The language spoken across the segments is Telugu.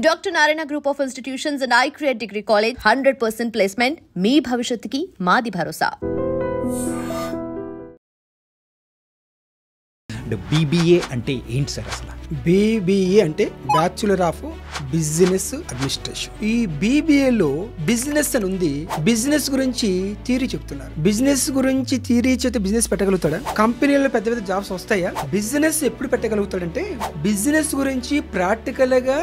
Dr. Narayana Group of Institutions and iCreate Degree College 100% placement. మీ భవిష్యత్తుకి మాది భరోసా. BBA అంటే ఏంటి సార్ అసలు? BBA అంటే బ్యాచులర్ ఆఫ్ బిజినెస్ అడ్మినిస్ట్రేషన్. ఈ BBAలో బిజినెస్ అని ఉంది. బిజినెస్ గురించి థియరీ చెప్తున్నారు. బిజినెస్ గురించి థియరీ చెప్తే బిజినెస్ పెట్టగలుగుతాడా? కంపెనీలో పెద్ద పెద్ద జాబ్స్ వస్తాయా? బిజినెస్ ఎప్పుడు పెట్టగలుగుతాడంటే బిజినెస్ గురించి ప్రాక్టికల్ గా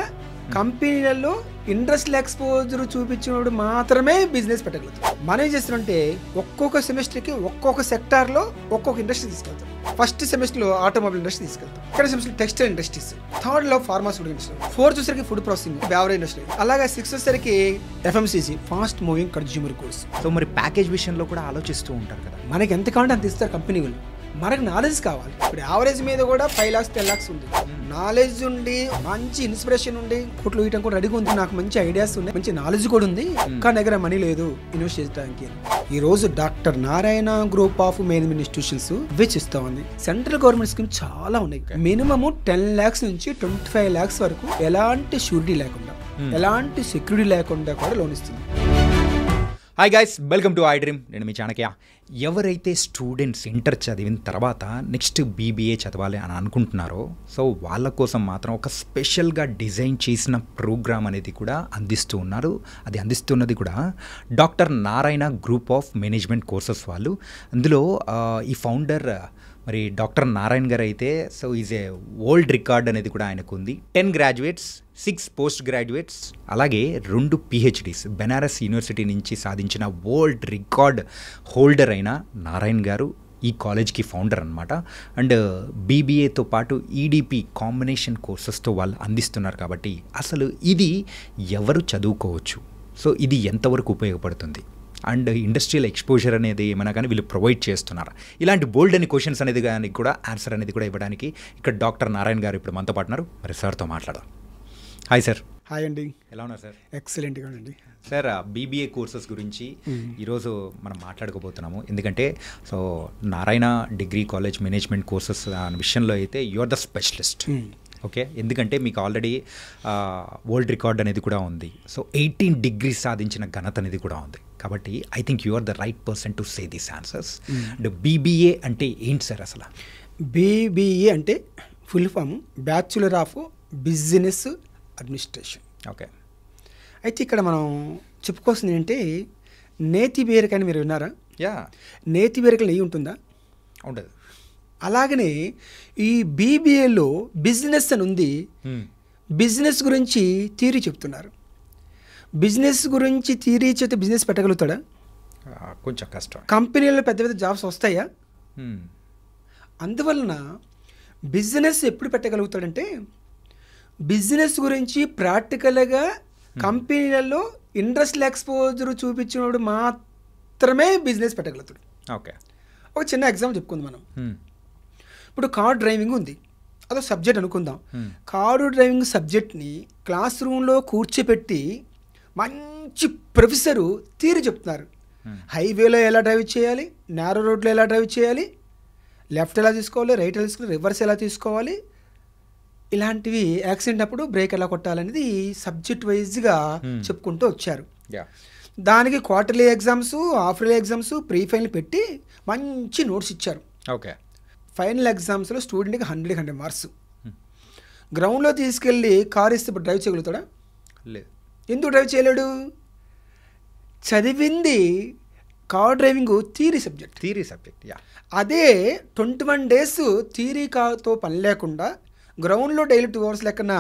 కంపెనీలలో ఇండస్ట్రియల్ ఎక్స్పోజర్ చూపించినప్పుడు మాత్రమే బిజినెస్ పెట్టగలుగుతాం. మనం ఏం చేస్తున్నామంటే ఒక్కొక్క సెమిస్టర్ కి ఒక్కొక్క సెక్టార్ లో ఒక్కొక్క ఇండస్ట్రీ తీసుకెళ్తాం. ఫస్ట్ సెమిస్టర్ లో ఆటోమొబైల్ ఇండస్ట్రీ తీసుకెళ్తాం. Second semester textile industries, third లో ఫార్మాస్యూటికల్ ఇండస్ట్రీ, ఫోర్త్ వచ్చేసరికి ఫుడ్ ప్రాసెసింగ్, బేవరేజ్ ఇండస్ట్రీ, అలాగే సిక్స్త్ వచ్చేసరికి FMCG, fast moving consumer goods. So మరి ప్యాకేజ్ విషయంలో కూడా ఆలోచిస్తూ ఉంటారు కదా. మనకి ఎంత కావాలంటే అంత ఇస్తారు కంపెనీ వాళ్ళు. మనకు నాలెడ్జ్ కావాలి. ఇప్పుడు యావరేజ్ మీద కూడా 5 lakhs 10 lakhs ఉంది. నాలెడ్జ్ ఉండి మంచి ఇన్స్పిరేషన్ ఉండి కోట్లు ఇయటం కూడా రెడీగా ఉంది. నాకు మంచి ఐడియాస్ ఉన్నాయి, మంచి నాలెడ్జ్ కూడా ఉంది, కానీ దగ్గర మనీ లేదు ఇన్వెస్ట్ చేయడానికి. ఈ రోజు doctor Narayana group of management institutions which ఇస్తా ఉంది. సెంట్రల్ గవర్నమెంట్ స్కీమ్ చాలా ఉన్నాయి. మినిమం 10 lakhs నుంచి 25 lakhs వరకు ఎలాంటి షూరిటీ లేకుండా, ఎలాంటి సెక్యూరిటీ లేకుండా కూడా లోన్ ఇస్తుంది. Hi guys, welcome to I dream. నేను మీ చాణక్య. ఎవరైతే స్టూడెంట్స్ ఇంటర్ చదివిన తర్వాత నెక్స్ట్ BBA చదవాలి అని అనుకుంటున్నారో, సో వాళ్ళ కోసం మాత్రం ఒక స్పెషల్గా డిజైన్ చేసిన ప్రోగ్రామ్ అనేది కూడా అందిస్తూ ఉన్నారు. అది అందిస్తున్నది కూడా doctor Narayana group of management courses వాళ్ళు. అందులో ఈ ఫౌండర్ మరి డాక్టర్ నారాయణ గారు అయితే so is a world record అనేది కూడా ఆయనకు ఉంది. 10 గ్రాడ్యుయేట్స్, 6 పోస్ట్ గ్రాడ్యుయేట్స్, అలాగే 2 PhDs బెనారస్ యూనివర్సిటీ నుంచి సాధించిన వరల్డ్ రికార్డ్ హోల్డర్ అయిన నారాయణ గారు ఈ కాలేజ్కి ఫౌండర్ అనమాట. అండ్ BBAతో పాటు EDP కాంబినేషన్ కోర్సెస్తో వాళ్ళు అందిస్తున్నారు. కాబట్టి అసలు ఇది ఎవరు చదువుకోవచ్చు, సో ఇది ఎంతవరకు ఉపయోగపడుతుంది, అండ్ ఇండస్ట్రియల్ ఎక్స్పోజర్ అనేది ఏమైనా కానీ వీళ్ళు ప్రొవైడ్ చేస్తున్నారు. ఇలాంటి బోల్డ్ అని క్వశ్చన్స్ అనేది కానీ కూడా ఆన్సర్ అనేది కూడా ఇవ్వడానికి ఇక్కడ డాక్టర్ నారాయణ గారు ఇప్పుడు మనతో పాటున్నారు. మరి సార్తో మాట్లాడదాం. Hi sir. హాయ్ అండి. ఎలా ఉన్నారు సార్? ఎక్సలెంట్గా అండి. సార్, BBA కోర్సెస్ గురించి ఈరోజు మనం మాట్లాడుకోబోతున్నాము. ఎందుకంటే so Narayana degree college management courses అనే విషయంలో అయితే you are the specialist. Okay, ఎందుకంటే మీకు ఆల్రెడీ వరల్డ్ రికార్డ్ అనేది కూడా ఉంది. సో 18 degrees సాధించిన ఘనత అనేది కూడా ఉంది. కాబట్టి I think you are the right person to say these answers. And BBA అంటే ఏంటి సార్ అసలు? BBA అంటే full form bachelor of business administration. Okay, అయితే ఇక్కడ మనం చెప్పుకోవాల్సింది ఏంటంటే నేతి బీరకాయని మీరు విన్నారా? యా, నేతి బీరకాయలు నెయ్యి ఉంటుందా? ఉండదు. అలాగనే ఈ BBAలో బిజినెస్ అని ఉంది. బిజినెస్ గురించి థియరీ చెప్తున్నారు. బిజినెస్ గురించి థియరీ చెప్తే బిజినెస్ పెట్టగలుగుతాడా? కొంచెం కష్టం. కంపెనీలో పెద్ద పెద్ద జాబ్స్ వస్తాయా? అందువలన బిజినెస్ ఎప్పుడు పెట్టగలుగుతాడంటే బిజినెస్ గురించి ప్రాక్టికల్గా కంపెనీలలో ఇండస్ట్రియల్ ఎక్స్పోజర్ చూపించినప్పుడు మాత్రమే బిజినెస్ పెట్టగలుగుతాడు. ఓకే, ఒక చిన్న ఎగ్జాంపుల్ చెప్పుకుందాం మనం. ఇప్పుడు కార్ డ్రైవింగ్ ఉంది, అదో సబ్జెక్ట్ అనుకుందాం. కారు డ్రైవింగ్ సబ్జెక్ట్ని క్లాస్ రూమ్లో కూర్చోపెట్టి మంచి ప్రొఫెసరు థియరీ చెప్తున్నారు. హైవేలో ఎలా డ్రైవ్ చేయాలి, నేరో రోడ్లో ఎలా డ్రైవ్ చేయాలి, లెఫ్ట్ ఎలా తీసుకోవాలి, రైట్ ఎలా తీసుకోవాలి, రివర్స్ ఎలా తీసుకోవాలి, ఇలాంటివి యాక్సిడెంట్ అప్పుడు బ్రేక్ ఎలా కొట్టాలనేది సబ్జెక్ట్ వైజ్గా చెప్పుకుంటూ వచ్చారు. దానికి quarterly exams, half yearly exams, pre final పెట్టి మంచి నోట్స్ ఇచ్చారు. ఓకే, ఫైనల్ ఎగ్జామ్స్లో స్టూడెంట్కి 100 మార్క్స్. గ్రౌండ్లో తీసుకెళ్ళి కార్ ఇస్తే ఇప్పుడు డ్రైవ్ చేయగలుగుతాడా? లేదు. ఎందుకు డ్రైవ్ చేయలేడు? చదివింది కార్ డ్రైవింగ్ థియరీ సబ్జెక్ట్. అదే 21 days థియరీతో పని లేకుండా గ్రౌండ్లో డైలీ 2 hours లెక్కన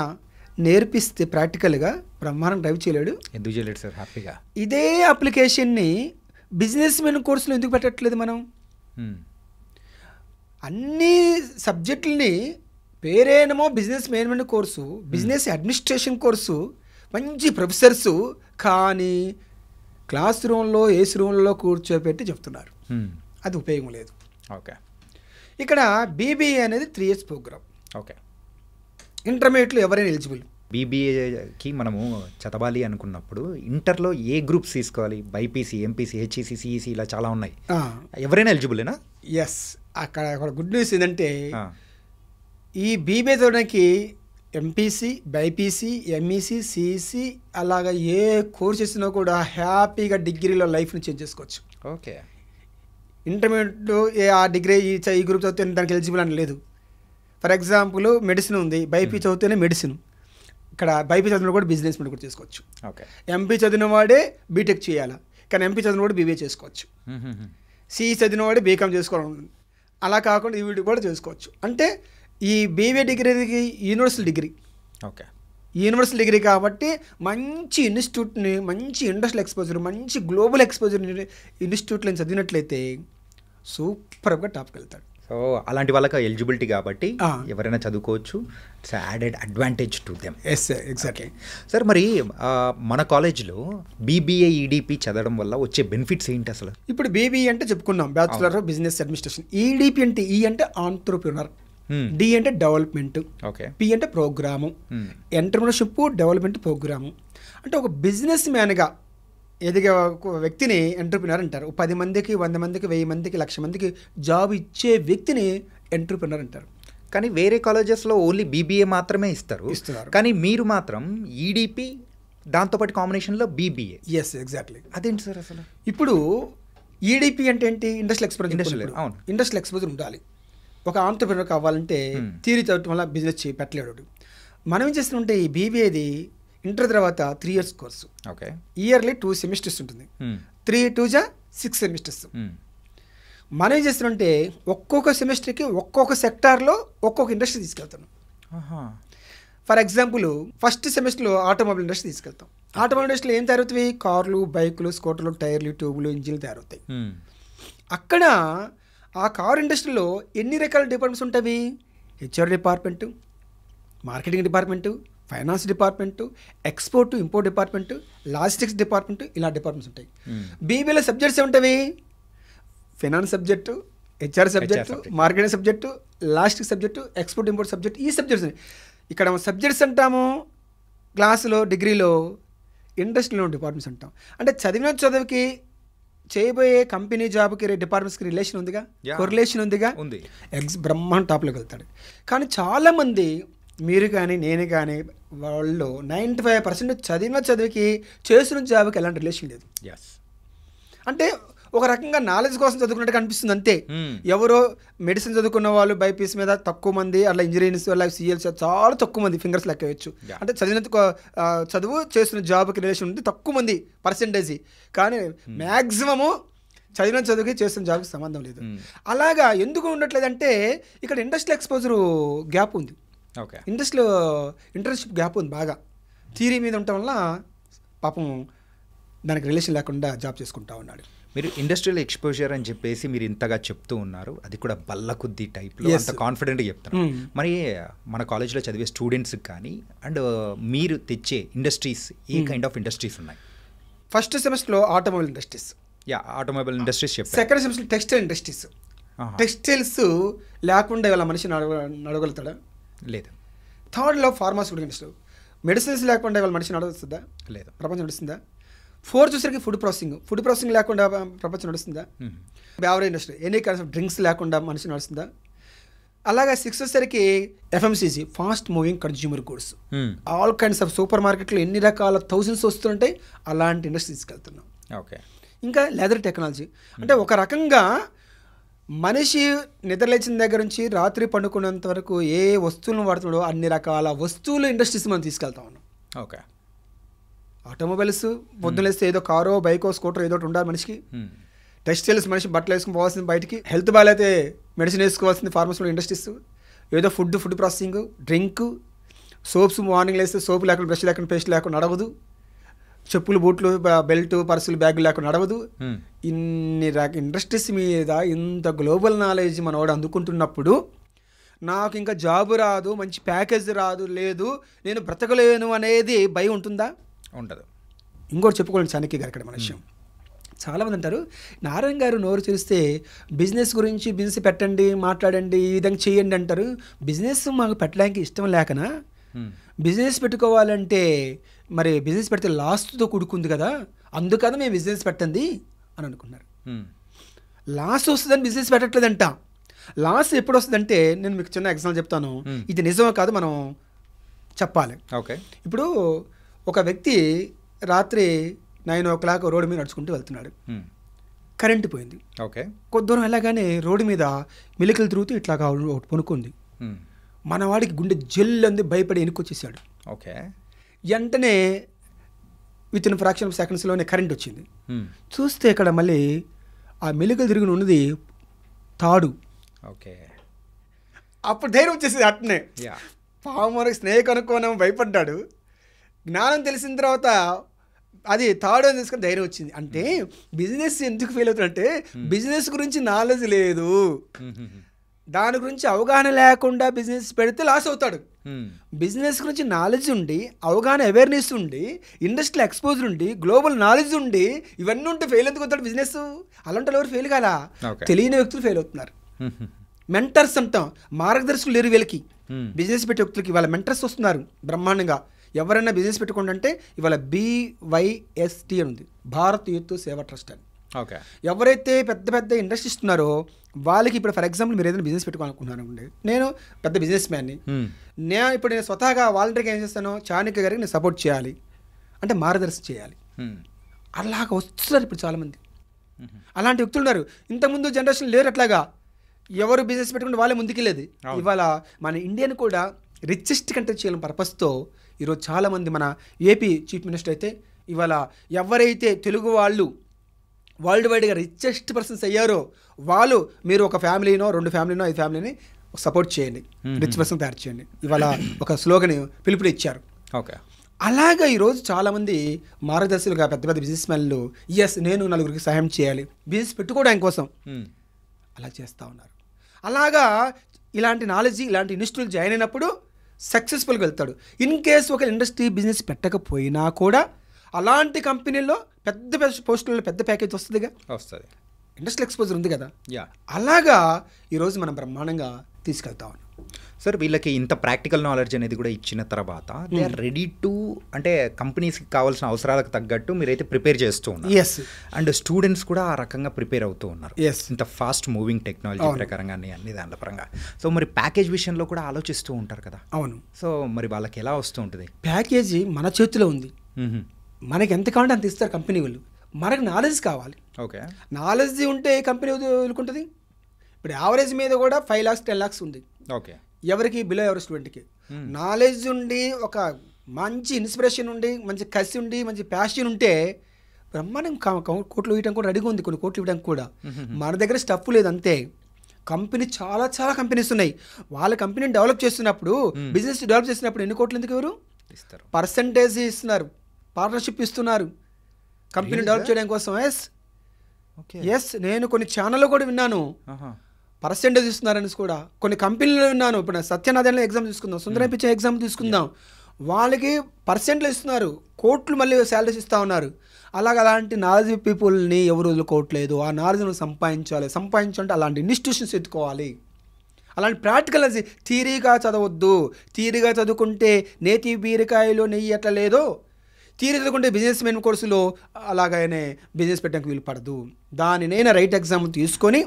నేర్పిస్తే ప్రాక్టికల్గా బ్రహ్మాండం డ్రైవ్ చేయలేడు. ఎందుకు చేయలేడు సార్? హ్యాపీగా ఇదే అప్లికేషన్ని బిజినెస్ మెన్ కోర్సులో ఎందుకు పెట్టట్లేదు మనం? అన్ని సబ్జెక్టులని పేరేనేమో business management course, business administration course, మంచి ప్రొఫెసర్సు, కానీ క్లాస్ రూమ్లో ఏసీ రూమ్లో కూర్చోబెట్టి చెప్తున్నారు. అది ఉపయోగం లేదు. ఓకే, ఇక్కడ BBA అనేది 3 years ప్రోగ్రామ్. ఓకే, ఇంటర్మీడియట్లో ఎవరైనా ఎలిజిబుల్. BBAకి మనము చదవాలి అనుకున్నప్పుడు ఇంటర్లో ఏ గ్రూప్స్ తీసుకోవాలి? BPC, MPC, HEC, CEC ఇలా చాలా ఉన్నాయి. ఎవరైనా ఎలిజిబులేనా? ఎస్. అక్కడ గుడ్ న్యూస్ ఏంటంటే ఈ BBA చదవడానికి ఎంపీసీ, బైపీసీ, ఎంఈసీ, సిఈసీ అలాగా ఏ కోర్స్ చేసినా కూడా హ్యాపీగా డిగ్రీలో లైఫ్ని చేంజ్ చేసుకోవచ్చు. ఓకే. ఇంటర్మీడియట్లో ఆ డిగ్రీ ఈ గ్రూప్ చదివితే దానికి ఎలిజిబుల్ అని లేదు. ఫర్ ఎగ్జాంపుల్ మెడిసిన్ ఉంది, బైపీ చదివితేనే మెడిసిన్. ఇక్కడ బైపీ చదివిన కూడా బిజినెస్ కూడా చేసుకోవచ్చు. ఓకే. ఎంపీ చదివిన వాడే బీటెక్ చేయాలి, కానీ ఎంపీ చదివిన వాడు బీబీఏ చేసుకోవచ్చు. సిఈ చదివిన వాడే బీకామ్ చేసుకోవాలి. అలా కాకుండా వీటి కూడా చేసుకోవచ్చు. అంటే ఈ బీబీఏ డిగ్రీకి universal degree. Okay. Universal degree కాబట్టి మంచి ఇన్స్టిట్యూట్ని, మంచి ఇండస్ట్రియల్ ఎక్స్పోజర్, మంచి గ్లోబల్ ఎక్స్పోజర్ ఇన్స్టిట్యూట్లను చదివినట్లయితే సూపర్గా టాప్కి వెళ్తాడు. సో అలాంటి వాళ్ళకి ఎలిజిబిలిటీ కాబట్టి ఎవరైనా చదువుకోవచ్చు. It's added advantage to them. Yes exactly. Sir మరి మన కాలేజ్లో బీబీఏ ఈడీపీ చదవడం వల్ల వచ్చే బెనిఫిట్స్ ఏంటి అసలు? ఇప్పుడు బీబీఏ అంటే చెప్పుకున్నాం, bachelor of business administration. EDP అంటే ఈ అంటే ఆంట్రప్రినర్, డి అంటే డెవలప్మెంట్, పి అంటే ప్రోగ్రాము, ఎంటర్ప్రినర్షిప్ డెవలప్మెంట్ ప్రోగ్రాము. అంటే ఒక బిజినెస్ మ్యాన్గా ఎదిగే ఒక వ్యక్తిని ఎంటర్ప్రినర్ అంటారు. 10 మందికి, 100 మందికి, 1000 మందికి, 1,00,000 మందికి జాబ్ ఇచ్చే వ్యక్తిని ఎంటర్ప్రినర్ అంటారు. కానీ వేరే కాలేజెస్లో ఓన్లీ బీబీఏ మాత్రమే ఇస్తున్నారు. కానీ మీరు మాత్రం ఈడీపీ దాంతోపాటు కాంబినేషన్లో బీబీఏ. Yes exactly. అదేంటి సార్ అసలు? ఇప్పుడు ఈడీపీ అంటే ఏంటి? Industrial exposure. అవును, ఇండస్ట్రియల్ ఎక్స్పోజర్ ఉండాలి. ఒక ఆంటర్ప్రినర్ కావాలంటే థియరీ చదవటం వల్ల బిజినెస్ పెట్టలేడు. మనం ఏం చేస్తుంటే ఈ బీబీఏది ఇంటర్ తర్వాత 3 years course. Okay. Yearly 2 semesters ఉంటుంది. 3 × 2 = 6 semesters. మనం ఏం చేస్తుంటే ఒక్కొక్క సెమిస్టర్కి ఒక్కొక్క సెక్టార్లో ఒక్కొక్క ఇండస్ట్రీ తీసుకెళ్తాను. ఫర్ ఎగ్జాంపుల్ ఫస్ట్ సెమిస్టర్లో ఆటోమొబైల్ ఇండస్ట్రీ తీసుకెళ్తాం. ఆటోమొబైల్ ఇండస్ట్రీలో ఏం తయారవుతాయి? కార్లు, బైకులు, స్కూటర్లు, టైర్లు, ట్యూబులు, ఇంజిన్లు తయారవుతాయి. అక్కడ ఆ కార్ ఇండస్ట్రీలో ఎన్ని రకాల డిపార్ట్మెంట్స్ ఉంటాయి? HR department, marketing department, finance department, export import department, logistics department, ఇలా డిపార్ట్మెంట్స్ ఉంటాయి. బీబీఏలో సబ్జెక్ట్స్ ఏముంటాయి? Finance subject, HR subject, marketing subject, logistics subject, export import subject, ఈ సబ్జెక్ట్స్. ఇక్కడ సబ్జెక్ట్స్ అంటాము క్లాసులో, డిగ్రీలో ఇండస్ట్రీలో డిపార్ట్మెంట్స్ అంటాం. అంటే చదివిన చదువుకి చేయబోయే కంపెనీ జాబ్కి డిపార్ట్మెంట్స్కి రిలేషన్ ఉందిగా, కొరిలేషన్ ఉందిగా, బ్రహ్మాండ టాప్లోకి వెళ్తాడు. కానీ చాలామంది, మీరు కానీ నేను కానీ, వాళ్ళు 95% చదివిన చదువుకి చేసిన జాబ్కి ఎలాంటి రిలేషన్ లేదు. అంటే ఒక రకంగా నాలెడ్జ్ కోసం చదువుకున్నట్టుగా అనిపిస్తుంది అంతే. ఎవరో మెడిసిన్ చదువుకున్న వాళ్ళు బైపీసీ మీద తక్కువ మంది, అట్లా ఇంజనీరింగ్స్ వల్ల సిఎల్స్ చాలా తక్కువ మంది, ఫింగర్స్ లెక్క వేయచ్చు. అంటే చదువు చేస్తున్న జాబ్కి రిలేషన్ ఉంది తక్కువ మంది పర్సెంటేజ్. కానీ మ్యాక్సిమము చదివిన చదువుకి చేస్తున్న జాబ్కి సంబంధం లేదు. అలాగా ఎందుకు ఉండట్లేదంటే ఇక్కడ ఇండస్ట్రియల్ ఎక్స్పోజరు గ్యాప్ ఉంది. ఇండస్ట్రీలో ఇంటర్న్షిప్ గ్యాప్ ఉంది బాగా. థియరీ మీద ఉండటం వల్ల పాపం దానికి రిలేషన్ లేకుండా జాబ్ చేసుకుంటా ఉన్నాడు. మీరు ఇండస్ట్రియల్ ఎక్స్పోజర్ అని చెప్పేసి మీరు ఇంతగా చెప్తూ ఉన్నారు, అది కూడా బల్ల కొద్ది టైప్లో అంత కాన్ఫిడెంట్గా చెప్తారు. మరి మన కాలేజ్లో చదివే స్టూడెంట్స్కి కానీ అండ్ మీరు తెచ్చే industries A kind of industries ఉన్నాయి? ఫస్ట్ సెమిస్టర్లో ఆటోమొబైల్ ఇండస్ట్రీస్. ఆటోమొబైల్ ఇండస్ట్రీస్ చెప్పారు. Second semester textile industries. Textiles లేకుండా ఇవాళ మనిషి నడగలుగుతాడా? లేదు. థర్డ్లో ఫార్మాస్యూటికల్ ఇండస్ట్రీ. మెడిసిన్స్ లేకుండా ఇవాళ మనిషి నడుస్తుందా? లేదు. ప్రపంచం నడుస్తుందా? ఫోర్త్ చూసరికి ఫుడ్ ప్రాసెసింగ్ లేకుండా ప్రపంచం నడుస్తుందా? Beverage industry, any kinds of drinks లేకుండా మనిషి నడుస్తుందా? అలాగే 6 వచ్చేసరికి FMCG, fast moving consumer goods. All kinds of super మార్కెట్లో ఎన్ని రకాల థౌజండ్స్ వస్తుంటాయి, అలాంటి ఇండస్ట్రీ తీసుకెళ్తున్నాం. ఓకే. ఇంకా లెదర్ టెక్నాలజీ. అంటే ఒక రకంగా మనిషి నిద్రలేచిన దగ్గర నుంచి రాత్రి పండుకున్నంత వరకు ఏ వస్తువులను వాడుతున్నాడో అన్ని రకాల వస్తువులు ఇండస్ట్రీస్ మనం తీసుకెళ్తా ఉన్నాం. ఓకే. ఆటోమొబైల్స్ పొద్దులేస్తే ఏదో కారో, బైకో, స్కూటర్ ఏదో ఒకటి ఉండాలి మనిషికి. టెక్స్టైల్స్ మనిషి బట్టలు వేసుకుని పోవాల్సింది బయటికి. హెల్త్ బాగాలైతే మెడిసిన్ వేసుకోవాల్సింది ఫార్మసీ ఇండస్ట్రీస్. ఏదో food processing, drink, soaps morning వేస్తే సోపు లేకుండా, బ్రష్ లేకుండా, పేస్ట్ లేకుండా నడవదు. చెప్పులు, బూట్లు, బెల్ట్, పర్సులు, బ్యాగులు లేకుండా నడవదు. ఇన్ని ఇండస్ట్రీస్ మీద ఇంత గ్లోబల్ నాలెడ్జ్ మనవాడు అందుకుంటున్నప్పుడు నాకు ఇంకా జాబ్ రాదు, మంచి ప్యాకేజ్ రాదు, లేదు నేను బ్రతకలేను అనేది భయం ఉంటుందా? ఉండదు. ఇంకోటి చెప్పుకోండి, చాణక్య గారు ఇక్కడ మన విషయం. చాలామంది అంటారు, నారాయణ గారు నోరు తెరిస్తే బిజినెస్ గురించి, బిజినెస్ పెట్టండి, మాట్లాడండి, ఈ విధంగా చేయండి అంటారు. బిజినెస్ మాకు పెట్టడానికి ఇష్టం లేకనా? బిజినెస్ పెట్టుకోవాలంటే మరి బిజినెస్ పెడితే లాస్తో కూడుకుంది కదా, అందుకని మేము బిజినెస్ పెట్టండి అని అనుకున్నారు. లాస్ వస్తుందని బిజినెస్ పెట్టట్లేదంట. లాస్ ఎప్పుడు వస్తుందంటే, నేను మీకు చిన్న ఎగ్జాంపుల్ చెప్తాను, ఇది నిజమో కాదు మనం చెప్పాలి. ఓకే. ఇప్పుడు ఒక వ్యక్తి రాత్రి 9 o'clock రోడ్డు మీద నడుచుకుంటూ వెళ్తున్నాడు. కరెంటు పోయింది. ఓకే. కొద్ది దూరం వెళ్ళగానే రోడ్డు మీద మిలికలు తిరుగుతూ ఇట్లాగా ఒకటి పొనుకుంది. మన వాడికి గుండె జల్లంది, భయపడి వెనుకొచ్చేసాడు. ఓకే. వెంటనే విత్ ఇన్ ఫ్రాక్షన్ ఆఫ్ సెకండ్స్లోనే కరెంట్ వచ్చింది. చూస్తే ఇక్కడ మళ్ళీ ఆ మెలికలు తిరిగి ఉన్నది తాడు. ఓకే. అప్పుడు ధైర్యం వచ్చేసింది. అట్నే పాము స్నేక్ అనుకోనేమో భయపడ్డాడు. జ్ఞానం తెలిసిన తర్వాత అది తాడు అని తీసుకొని ధైర్యం వచ్చింది. అంటే బిజినెస్ ఎందుకు ఫెయిల్ అవుతుందంటే బిజినెస్ గురించి నాలెడ్జ్ లేదు, దాని గురించి అవగాహన లేకుండా బిజినెస్ పెడితే లాస్ అవుతాడు. బిజినెస్ గురించి నాలెడ్జ్ ఉండి, అవగాహన అవేర్నెస్ ఉండి, ఇండస్ట్రియల్ ఎక్స్పోజర్ ఉండి, గ్లోబల్ నాలెడ్జ్ ఉండి, ఇవన్నీ ఉంటే ఫెయిల్ ఎందుకు అవుతాడు బిజినెస్? అలాంటి ఎవరు ఫెయిల్ కాలా, తెలియని వ్యక్తులు ఫెయిల్ అవుతున్నారు. మెంటర్స్ అంటాం, మార్గదర్శకులు లేరు వీళ్ళకి. బిజినెస్ పెట్టే వ్యక్తులకి ఇవాళ మెంటర్స్ వస్తున్నారు బ్రహ్మాండంగా. ఎవరైనా బిజినెస్ పెట్టుకోండి అంటే ఇవాళ BYST అని ఉంది, భారత్ యూత్ సేవా ట్రస్ట్ అని. ఓకే. ఎవరైతే పెద్ద పెద్ద ఇండస్ట్రీస్ ఉన్నారో వాళ్ళకి ఇప్పుడు ఫర్ ఎగ్జాంపుల్ మీరు ఏదైనా బిజినెస్ పెట్టుకోవాలనుకుంటున్నాను, నేను పెద్ద బిజినెస్ మ్యాన్ని, నేను స్వతహాగా వాలంటీర్గా ఏం చేస్తాను, చాణక్య గారికి నేను సపోర్ట్ చేయాలి అంటే మార్గదర్శనం చేయాలి. అలాగా వస్తున్నారు ఇప్పుడు చాలామంది. అలాంటి వ్యక్తులు ఉన్నారు. ఇంతకుముందు జనరేషన్ లేరు అట్లాగా. ఎవరు బిజినెస్ పెట్టుకుంటే వాళ్ళే ముందుకెళ్ళేది. ఇవాళ మన ఇండియాని కూడా రిచెస్ట్ కంట్రీ చేయాలని పర్పస్తో ఈరోజు చాలామంది మన ఏపీ చీఫ్ మినిస్టర్ అయితే ఇవాళ ఎవరైతే తెలుగు వాళ్ళు వరల్డ్ వైడ్గా రిచెస్ట్ పర్సన్స్ అయ్యారో వాళ్ళు మీరు ఒక ఫ్యామిలీనో 2 ఫ్యామిలీనో 5 ఫ్యామిలీని సపోర్ట్ చేయండి, రిచ్ పర్సన్ తయారు చేయండి, ఇవాళ ఒక స్లోగన్ పిలుపుని ఇచ్చారు. ఓకే. అలాగా ఈరోజు చాలామంది మార్గదర్శకులుగా పెద్ద పెద్ద బిజినెస్ మ్యాన్లు నేను నలుగురికి సహాయం చేయాలి బిజినెస్ పెట్టుకోవడానికి కోసం అలా చేస్తూ ఉన్నారు. అలాగా ఇలాంటి నాలెడ్జ్ ఇలాంటి ఇన్స్టిట్యూట్ జాయిన్ అయినప్పుడు సక్సెస్ఫుల్గా వెళ్తాడు. ఇన్ కేస్ ఒక ఇండస్ట్రీ బిజినెస్ పెట్టకపోయినా కూడా అలాంటి కంపెనీల్లో పెద్ద పెద్ద పోస్టుల్లో పెద్ద ప్యాకేజ్ వస్తుందిగా, వస్తుంది, ఇండస్ట్రియల్ ఎక్స్పోజర్ ఉంది కదా. అలాగా ఈరోజు మనం బ్రహ్మాండంగా తీసుకెళ్తా ఉన్నాం. సార్ వీళ్ళకి ఇంత ప్రాక్టికల్ నాలెడ్జ్ అనేది కూడా ఇచ్చిన తర్వాత దే ఆర్ రెడీ టు, అంటే కంపెనీస్కి కావాల్సిన అవసరాలకు తగ్గట్టు మీరైతే ప్రిపేర్ చేస్తూ ఉన్నారు. అండ్ స్టూడెంట్స్ కూడా ఆ రకంగా ప్రిపేర్ అవుతూ ఉన్నారు ఇంత ఫాస్ట్ మూవింగ్ టెక్నాలజీ ప్రకారంగా అన్ని దాంట్లో పరంగా. సో మరి ప్యాకేజ్ విషయంలో కూడా ఆలోచిస్తూ ఉంటారు కదా. అవును. సో మరి వాళ్ళకి ఎలా వస్తూ ఉంటుంది? ప్యాకేజీ మన చేతిలో ఉంది, మనకి ఎంత కావాలంటే అంత ఇస్తారు కంపెనీ వాళ్ళు. మనకు నాలెడ్జ్ కావాలి. ఓకే. నాలెడ్జ్ ఉంటే కంపెనీ వదులుకుంటుంది. ఇప్పుడు యావరేజ్ మీద కూడా 5 lakhs 10 lakhs ఉంది. ఓకే. ఎవరికి బిలో ఎవరి స్టూడెంట్కి నాలెడ్జ్ ఉండి, ఒక మంచి ఇన్స్పిరేషన్ ఉండి, మంచి కసి ఉండి, మంచి ప్యాషన్ ఉంటే బ్రహ్మాండం కోట్లు ఇవ్వడానికి కూడా రెడీగా ఉంది, కొన్ని కోట్లు ఇవ్వడానికి కూడా. మన దగ్గర స్టఫ్ లేదు అంతే. కంపెనీ చాలా చాలా కంపెనీస్ ఉన్నాయి. వాళ్ళ కంపెనీని డెవలప్ చేస్తున్నప్పుడు, బిజినెస్ డెవలప్ చేస్తున్నప్పుడు ఎన్ని కోట్లు ఎందుకు ఎవరు ఇస్తారు? పర్సంటేజ్ ఇస్తున్నారు, పార్ట్నర్షిప్ ఇస్తున్నారు కంపెనీ డెవలప్ చేయడం కోసం. ఎస్ నేను కొన్ని ఛానల్లో కూడా విన్నాను పర్సెంటేజ్ ఇస్తున్నారని కూడా. కొన్ని కంపెనీలో విన్నాను. ఇప్పుడు సత్యనారాయణ ఎగ్జామ్ తీసుకుందాం, సుందరం పిచ్చే ఎగ్జామ్ తీసుకుందాం, వాళ్ళకి పర్సెంట్లు ఇస్తున్నారు, కోట్లు మళ్ళీ శాలరీస్ ఇస్తూ ఉన్నారు. అలాంటి నాలెడ్జ్ పీపుల్ని ఎవరు వదులుకోవట్లేదు. ఆ నాలెడ్జ్ను సంపాదించాలంటే అలాంటి ఇన్స్టిట్యూషన్స్ ఎత్తుకోవాలి. అలాంటి ప్రాక్టికల్ థియరీగా చదవద్దు. థియరీగా చదువుకుంటే నేతి బీరకాయలో నెయ్యి ఎట్లా లేదో, థియరీ చదువుకుంటే బిజినెస్ మెన్ కోర్సులో అలాగనే బిజినెస్ పెట్టడానికి వీలు పడదు. దానినైనా రైట్ ఎగ్జామ్ తీసుకొని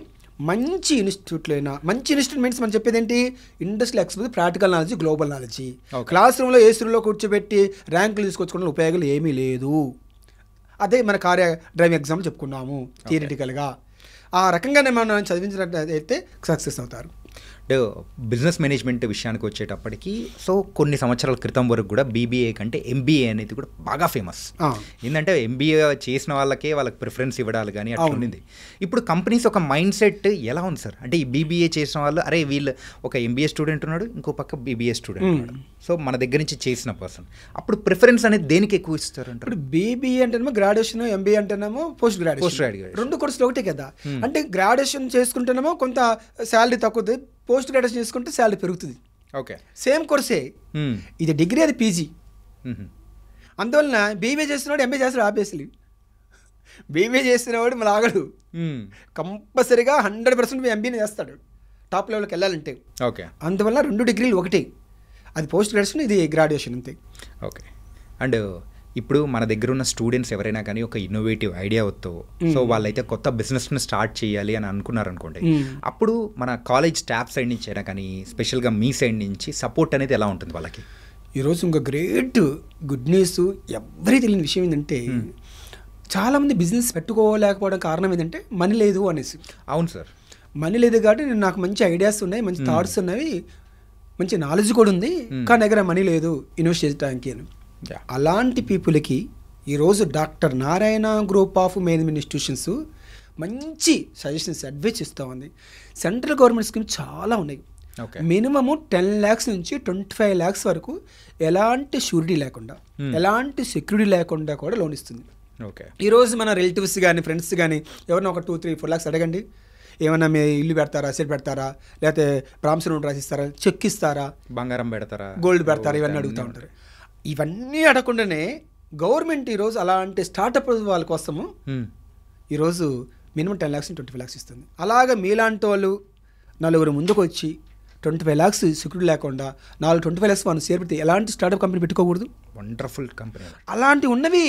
మంచి ఇన్స్టిట్యూట్లైనా, మంచి ఇన్స్టిట్యూట్ మీన్స్ మనం చెప్పేది ఏంటి, industrial exposure, practical knowledge, global knowledge. Class రూమ్లో ఏసీ రూమ్లో కూర్చోబెట్టి ర్యాంకులు తీసుకొచ్చుకోవడం ఉపయోగాలు ఏమీ లేదు. అదే మన కార్య డ్రైవింగ్ ఎగ్జామ్ చెప్పుకున్నాము థియరిటికల్గా. ఆ రకంగానే మనం చదివించినట్లయితే సక్సెస్ అవుతారు. బిజినెస్ మేనేజ్మెంట్ విషయానికి వచ్చేటప్పటికి సో కొన్ని సంవత్సరాల క్రితం వరకు కూడా BBA కంటే MBA అనేది కూడా బాగా ఫేమస్. ఏంటంటే MBA చేసిన వాళ్ళకే వాళ్ళకి ప్రిఫరెన్స్ ఇవ్వడాలు కానీ అట్లా ఉంది. ఇప్పుడు కంపెనీస్ ఒక మైండ్ సెట్ ఎలా ఉంది సార్? అంటే ఈ BBA చేసిన వాళ్ళు, అరే వీళ్ళు ఒక MBA స్టూడెంట్ ఉన్నాడు, ఇంకో పక్క BBA స్టూడెంట్ ఉన్నాడు, సో మన దగ్గర నుంచి చేసిన పర్సన్, అప్పుడు ప్రిఫరెన్స్ అనేది దేనికి ఎక్కువ ఇస్తారు అంటే? ఇప్పుడు BBA అంటేనేమో గ్రాడ్యుయేషన్, MBA అంటేనేమో పోస్ట్ గ్రాడ్యుయేషన్, 2 కోర్సులు ఒకటే కదా. అంటే గ్రాడ్యుయేషన్ చేసుకుంటేనేమో కొంత శాలరీ తక్కువ, పోస్ట్ గ్రాడ్యుయేషన్ చేసుకుంటే శాలరీ పెరుగుతుంది. ఓకే. సేమ్ కోర్సే, ఇది డిగ్రీ, అది PG. అందువలన BBA చేసినవాడు MBA చేస్తాడు. ఆబ్వియస్లీ BBA చేసినవాడు మళ్ళీ ఆగడు, కంపల్సరీగా 100% MBA చేస్తాడు టాప్ లెవెల్కి వెళ్ళాలంటే. ఓకే. అందువల్ల 2 డిగ్రీలు ఒకటే, అది పోస్ట్ గ్రాడ్యుయేషన్, ఇది గ్రాడ్యుయేషన్ అంతే. ఓకే. అండ్ ఇప్పుడు మన దగ్గర ఉన్న స్టూడెంట్స్ ఎవరైనా కానీ ఒక ఇన్నోవేటివ్ ఐడియా వద్దు, సో వాళ్ళైతే కొత్త బిజినెస్ని స్టార్ట్ చేయాలి అని అనుకున్నారు అనుకోండి, అప్పుడు మన కాలేజ్ స్టాఫ్ సైడ్ నుంచి అయినా కానీ స్పెషల్గా మీ సైడ్ నుంచి సపోర్ట్ అనేది ఎలా ఉంటుంది వాళ్ళకి? ఈరోజు ఇంకా గ్రేట్ గుడ్ న్యూస్, ఎవరికి తెలియని విషయం ఏంటంటే చాలామంది బిజినెస్ పెట్టుకోలేకపోవడం కారణం ఏంటంటే మనీ లేదు అనేసి. అవును సార్, మనీ లేదు కాబట్టి నాకు మంచి ఐడియాస్ ఉన్నాయి, మంచి థాట్స్ ఉన్నాయి, మంచి నాలెడ్జ్ కూడా ఉంది, కానీ దగ్గర మనీ లేదు ఇన్వెస్ట్ చేయడానికి అని. అలాంటి పీపుల్కి ఈరోజు doctor Narayana group of management institutions మంచి సజెషన్స్, అడ్వైస్ ఇస్తూ ఉంది. సెంట్రల్ గవర్నమెంట్ స్కీమ్ చాలా ఉన్నాయి. మినిమము 10 lakhs నుంచి 25 lakhs వరకు ఎలాంటి షూరిటీ లేకుండా, ఎలాంటి సెక్యూరిటీ లేకుండా కూడా లోన్ ఇస్తుంది. ఈరోజు మన రిలేటివ్స్ కానీ ఫ్రెండ్స్ కానీ ఎవరైనా ఒక 2-3-4 lakhs అడగండి, ఏమన్నా మీ ఇల్లు పెడతారా, అసెట్ పెడతారా, లేకపోతే ప్రామిసరీ నోట్ రాసిస్తారా, చెక్ ఇస్తారా, బంగారం పెడతారా, గోల్డ్ పెడతారా, ఇవన్నీ అడుగుతూ ఉంటారు. ఇవన్నీ అడగకుండానే గవర్నమెంట్ ఈరోజు అలాంటి స్టార్టప్ వాళ్ళ కోసము ఈరోజు మినిమం 10 lakhs నుంచి 25 lakhs ఇస్తుంది. అలాగా మీలాంటి వాళ్ళు నలుగురు ముందుకు వచ్చి 25 lakhs సెక్యూరిటీ లేకుండా 25 lakhs మనం షేర్ పెడితే ఎలాంటి స్టార్టప్ కంపెనీ పెట్టుకోకూడదు? వండర్ఫుల్ కంపెనీ అలాంటివి ఉన్నవి.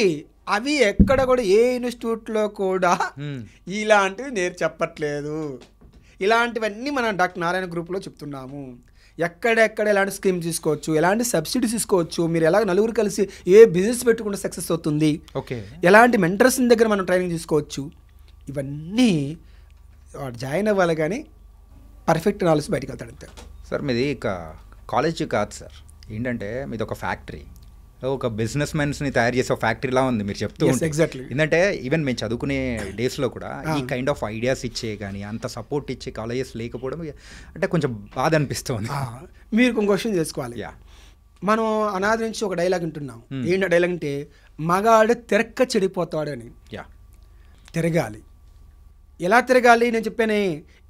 అవి ఎక్కడ కూడా ఏ ఇన్స్టిట్యూట్లో కూడా ఇలాంటివి నేను చెప్పట్లేదు. ఇలాంటివన్నీ మనం డాక్టర్ నారాయణ గ్రూప్లో చెప్తున్నాము. ఎక్కడెక్కడ ఎలాంటి స్కీమ్ తీసుకోవచ్చు, ఎలాంటి సబ్సిడీ తీసుకోవచ్చు, మీరు ఎలా నలుగురు కలిసి ఏ బిజినెస్ పెట్టుకుంటే సక్సెస్ అవుతుంది, ఎలాంటి మెంటర్స్ దగ్గర మనం ట్రైనింగ్ తీసుకోవచ్చు, ఇవన్నీ జాయిన్ అవ్వాలి. కానీ పర్ఫెక్ట్ నాలెడ్జ్ బయటకు వెళ్తాడు అంతే. సార్ మీది ఇక కాలేజ్ కాదు సార్, ఏంటంటే మీది ఒక ఫ్యాక్టరీ, ఒక బిజినెస్ మెన్స్ని తయారు చేసే ఒక ఫ్యాక్టరీలా ఉంది మీరు చెప్తూ. ఎగ్జాక్ట్లీ. ఏంటంటే ఈవెన్ మేము చదువుకునే డేస్లో కూడా ఈ కైండ్ ఆఫ్ ఐడియాస్ ఇచ్చే కానీ అంత సపోర్ట్ ఇచ్చే కాలేజెస్ లేకపోవడం అంటే కొంచెం బాధ అనిపిస్తుంది. మీరు ఇంకో క్వశ్చన్ చేసుకోవాలి. మనం అనాది నుంచి ఒక డైలాగ్ వింటున్నాం. ఏంటి డైలాగ్ అంటే మగాడు తిరక్క చెడిపోతాడని. తిరగాలి. ఎలా తిరగాలి? నేను చెప్పానే,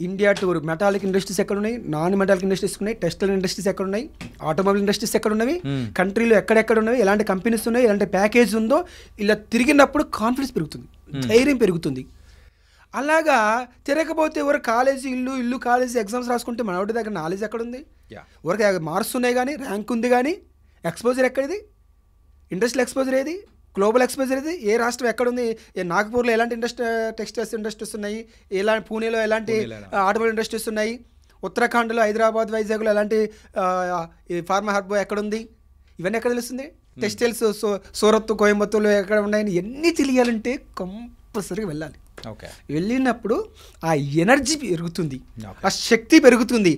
ఇండియా టూర్. మెటాలిక్ ఇండస్ట్రీస్ ఎక్కడున్నాయి, నాన్ మెటాలిక్ ఇండస్ట్రీస్ ఉన్నాయి, టెక్స్టైల్ ఇండస్ట్రీస్ ఎక్కడున్నాయి, ఆటోమొబైల్ ఇండస్ట్రీస్ ఎక్కడున్నవి, కంట్రీలో ఎక్కడెక్కడ ఉన్నవి, ఎలాంటి కంపెనీస్ ఉన్నాయి, ఎలాంటి ప్యాకేజ్ ఉందో, ఇలా తిరిగినప్పుడు కాన్ఫిడెన్స్ పెరుగుతుంది, ధైర్యం పెరుగుతుంది. అలాగా తిరగకపోతే ఎవరు కాలేజీ ఇల్లు కాలేజీ ఎగ్జామ్స్ రాసుకుంటే మనవాడి దగ్గర నాలెడ్జ్ ఎక్కడుంది? ఎవరికి మార్క్స్ ఉన్నాయి కానీ, ర్యాంక్ ఉంది కానీ, ఎక్స్పోజర్ ఎక్కడిది? ఇండస్ట్రియల్ ఎక్స్పోజర్ ఏది? గ్లోబల్ ఎక్స్పోజర్ ఇది? ఏ రాష్ట్రం ఎక్కడుంది? నాగపూర్లో ఎలాంటి టెక్స్టైల్స్ ఇండస్ట్రీస్ ఉన్నాయి, పూణేలో ఎలాంటి ఆటోమొబైల్ ఇండస్ట్రీస్ ఉన్నాయి, ఉత్తరాఖండ్లో, హైదరాబాద్, వైజాగ్లో ఎలాంటి ఫార్మా హర్బో ఎక్కడుంది, ఇవన్నీ ఎక్కడ తెలుస్తుంది? టెక్స్టైల్స్ సూరత్, కోయంబత్తూర్లో ఎక్కడ ఉన్నాయని ఎన్ని తెలియాలంటే కంపల్సరీగా వెళ్ళాలి. వెళ్ళినప్పుడు ఆ ఎనర్జీ పెరుగుతుంది, ఆ శక్తి పెరుగుతుంది.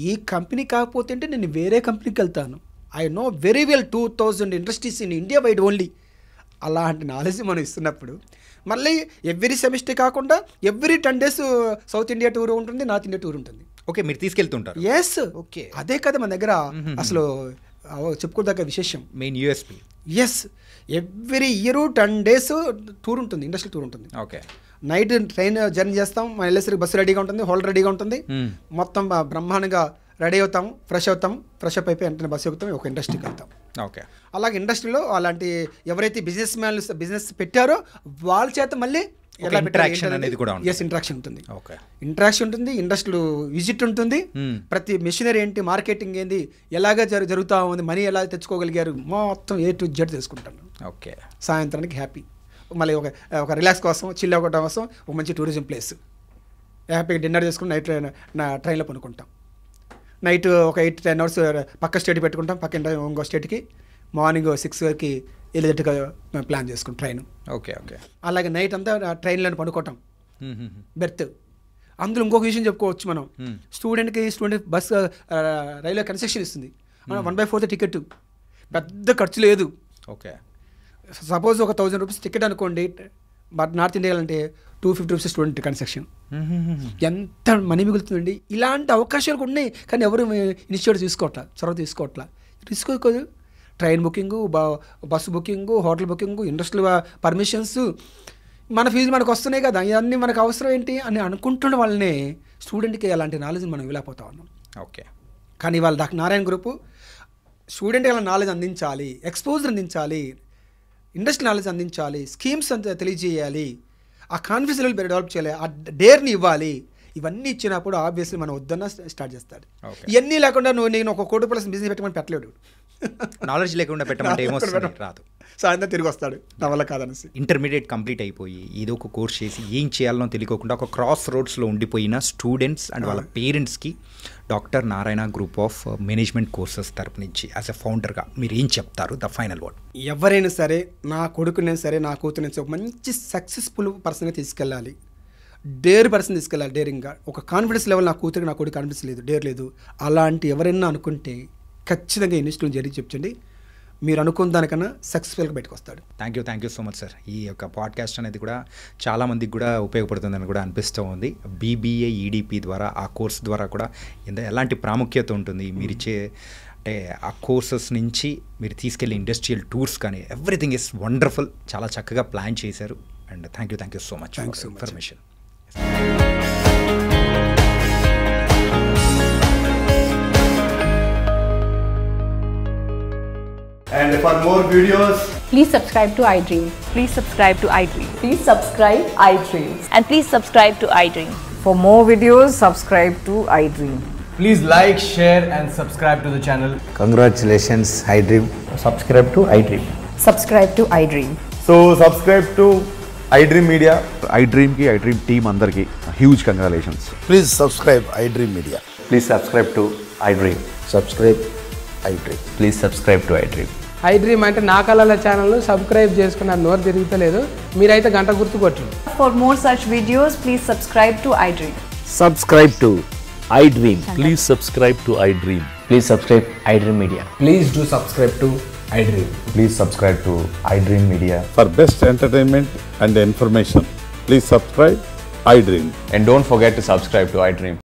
ఈ కంపెనీ కాకపోతే అంటే నేను వేరే కంపెనీకి వెళ్తాను. I know very well 2000 industries in India wide only. అలాంటి నాలెడ్జ్ మనం ఇస్తున్నప్పుడు మళ్ళీ ఎవ్రీ సెమిస్టర్ కాకుండా every 10 days south India tour ఉంటుంది, నార్త్ ఇండియా టూర్ ఉంటుంది. ఓకే, మీరు తీసుకెళ్తుంటారు? ఎస్. ఓకే, అదే కదా మన దగ్గర అసలు చెప్పుకోదగ్గ విశేషం, main USP. Yes, every year 10 days tour ఉంటుంది, ఇండస్ట్రియల్ టూర్ ఉంటుంది. ఓకే, నైట్ ట్రైన్ జర్నీ చేస్తాం, మన వెళ్ళేసరికి బస్సు రెడీగా ఉంటుంది, హోల్ రెడీగా ఉంటుంది, మొత్తం బ్రహ్మాండంగా రెడీ అవుతాము, ఫ్రెష్ అప్ అయిపోయి వెంటనే బస్సు ఎక్కుతాం, ఒక ఇండస్ట్రీకి వెళ్తాం. ఓకే, అలాగే ఇండస్ట్రీలో అలాంటి ఎవరైతే బిజినెస్ పెట్టారో వాళ్ళ చేత మళ్ళీ ఇంటరాక్షన్ అనేది కూడా ఉంటుంది. ఇంటరాక్షన్ ఉంటుంది. ఇంటరాక్షన్ ఉంటుంది, ఇండస్ట్రీలో విజిట్ ఉంటుంది, ప్రతి మెషినరీ ఏంటి, మార్కెటింగ్ ఏంటి, ఎలాగ జరుగుతూ ఉంది, మనీ ఎలా తెచ్చుకోగలిగారు, మొత్తం A to Z తెలుసుకుంటాను. ఓకే, సాయంత్రానికి హ్యాపీ, మళ్ళీ ఒక రిలాక్స్ కోసం, చిల్ అవ్వడం కోసం ఒక మంచి టూరిజం ప్లేస్, హ్యాపీగా డిన్నర్ చేసుకుని నైట్ ట్రైన్లో పనుకుంటాం. నైట్ ఒక 8-10 hours పక్క స్టేట్ పెట్టుకుంటాం, పక్క ఇంకో స్టేట్కి మార్నింగ్ 6 వరకు వెళ్ళేటట్టుగా ప్లాన్ చేసుకుంటాం ట్రైన్. ఓకే ఓకే, అలాగే నైట్ అంతా ట్రైన్లో పడుకోవటం, బెర్త్. అందులో ఇంకొక విషయం చెప్పుకోవచ్చు మనం, స్టూడెంట్ బస్ రైల్వే కన్సెషన్ ఇస్తుంది, 1/4 టికెట్, పెద్ద ఖర్చు లేదు. ఓకే, సపోజ్ ఒక 1000 rupees టికెట్ అనుకోండి, బట్ నార్త్ ఇండియా అంటే 250 rupees స్టూడెంట్ కన్సెషన్. ఎంత మనీ మిగులుతుందండి. ఇలాంటి అవకాశాలు ఉన్నాయి, కానీ ఎవరు ఇనిషియేటివ్ చొరవ తీసుకోవట్లా. తీసుకోదు. Train booking, bus booking, hotel booking, industrial permissions, మన ఫీజు మనకు వస్తున్నాయి కదా, ఇవన్నీ మనకు అవసరం ఏంటి అని అనుకుంటున్న వాళ్ళనే స్టూడెంట్కి అలాంటి నాలెడ్జ్ మనం ఇవ్వలేకపోతా ఉన్నాం. ఓకే, కానీ వాళ్ళ డాక్టర్ నారాయణ గ్రూపు స్టూడెంట్కి అలా నాలెడ్జ్ అందించాలి, ఎక్స్పోజర్ అందించాలి, ఇండస్ట్రీ నాలెడ్జ్ అందించాలి, స్కీమ్స్ అంతా తెలియజేయాలి, ఆ కాన్ఫిడెన్స్ లెవెల్ డెవలప్ చేయాలి, ఆ డేర్ని ఇవ్వాలి. ఇవన్నీ ఇచ్చినప్పుడు ఆబ్వియస్లీ మనం వద్దన్నా స్టార్ట్ చేస్తాడు. ఇవన్నీ లేకుండా నేను ఒక ₹1 కోటి బిజినెస్ పెట్టమని పెట్టలేడు. నాలెడ్జ్ లేకుండా పెట్టమంటే ఏమొస్తుంది, రాదు. సాయంత్రం తిరిగి వస్తాడు, నా వల్ల కాదనేసి. ఇంటర్మీడియట్ కంప్లీట్ అయిపోయి ఏదో ఒక కోర్స్ చేసి ఏం చేయాలనో తెలియకుండా ఒక క్రాస్ రోడ్స్లో ఉండిపోయిన స్టూడెంట్స్ అండ్ వాళ్ళ పేరెంట్స్కి doctor Narayana group of management courses తరపు నుంచి యాజ్ ఎ ఫౌండర్గా మీరు ఏం చెప్తారు? The final word. ఎవరైనా సరే, నా కొడుకునైనా సరే, నా కూతురైనా సరే, ఒక మంచి సక్సెస్ఫుల్ పర్సన్గా తీసుకెళ్ళాలి. డేర్ పర్సన్ తీసుకెళ్ళాలి. డేరింగ్గా ఒక కాన్ఫిడెన్స్ లెవెల్, నా కూతురికి నా కొడుకు కాన్ఫిడెన్స్ లేదు, డేర్ లేదు, అలాంటి ఎవరైనా అనుకుంటే ఖచ్చితంగా ఇన్వెస్ట్మెంట్ జరిగి చెప్పించండి. మీరు అనుకున్న దానికన్నా సక్సెస్ఫుల్గా బయటకు వస్తాడు. Thank you so much sir. ఈ యొక్క పాడ్కాస్ట్ అనేది కూడా చాలామందికి కూడా ఉపయోగపడుతుందని కూడా అనిపిస్తూ ఉంది. బీబీఏ ఈడీపీ ద్వారా, ఆ కోర్స్ ద్వారా కూడా ఎలాంటి ప్రాముఖ్యత ఉంటుంది, మీరు ఇచ్చే అంటే ఆ కోర్సెస్ నుంచి మీరు తీసుకెళ్ళే ఇండస్ట్రియల్ టూర్స్ కానీ ఎవ్రీథింగ్ ఇస్ వండర్ఫుల్. చాలా చక్కగా ప్లాన్ చేశారు. And thank you so much for information. And for more videos, please subscribe to iDream. Please subscribe to iDream. Please subscribe iDream. And please subscribe to iDream. For more videos, subscribe to iDream. please like, share and subscribe to the channel. Congratulations, iDream. Subscribe to iDream. Subscribe to iDream. So subscribe to iDream Media. iDream ki iDream team andarki huge congratulations. Please subscribe iDream Media. Please subscribe to iDream. Subscribe iDream. Please subscribe to iDream. iDream అంటే నా కళల ఛానల్ సబ్స్క్రైబ్ చేసుకున్న నోరు తిరుగుతలేదు, మీరైతే గంట గుర్తు కొట్టండి. For more such videos, please subscribe to iDream. Subscribe to iDream. Please subscribe to iDream. Please subscribe iDream Media. Please do subscribe to iDream. Please subscribe to iDream Media. For best entertainment and information, please subscribe iDream. And don't forget to subscribe to iDream.